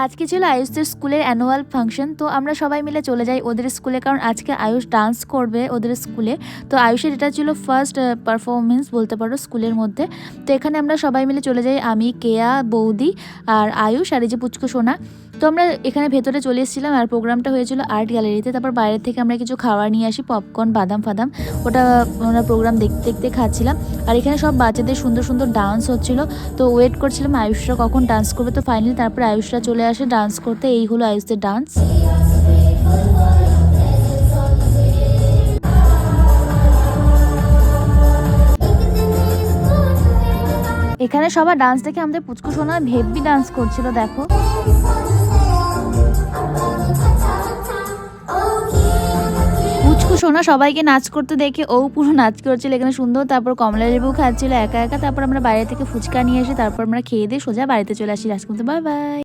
আজকে ছিল আয়ুষদের স্কুলের অ্যানুয়াল ফাংশন। তো আমরা সবাই মিলে চলে যাই ওদের স্কুলে, কারণ আজকে আয়ুষ ডান্স করবে ওদের স্কুলে। তো আয়ুষের এটা ছিল ফার্স্ট পারফরমেন্স বলতে পারো স্কুলের মধ্যে। তো এখানে আমরা সবাই মিলে চলে যাই, আমি, কেয়া, বৌদি আর আয়ুষ আর এই যে পুচকু সোনা। তো আমরা এখানে ভেতরে চলে এসেছিলাম আর প্রোগ্রামটা হয়েছিল আর্ট গ্যালারিতে। তারপর বাইরে থেকে আমরা কিছু খাবার নিয়ে আসি, পপকর্ন, বাদাম ফাদাম, ওটা আমরা প্রোগ্রাম দেখতে দেখতে খাচ্ছিলাম। আর এখানে সব বাচ্চাদের সুন্দর সুন্দর ডান্স হচ্ছিল। তো ওয়েট করছিলাম আয়ুষরা কখন ডান্স করবে। তো ফাইনালি তারপরে আয়ুষরা চলে আসে ডান্স করতে। এই হলো আয়ুষদের ডান্স। এখানে সবার ডান্স দেখে আমাদের পুচকু সোনা হেভি ডান্স করছিল, দেখো। পুচকু সোনা সবাইকে নাচ করতে দেখে ও পুরো নাচ করছিল এখানে সুন্দর। তারপর কমলা লেবু খাচ্ছিল একা একা। তারপর আমরা বাইরে থেকে ফুচকা নিয়ে এসে তারপর আমরা খেয়ে দিয়ে সোজা বাড়িতে চলে আসি। আজকে বাই বাই।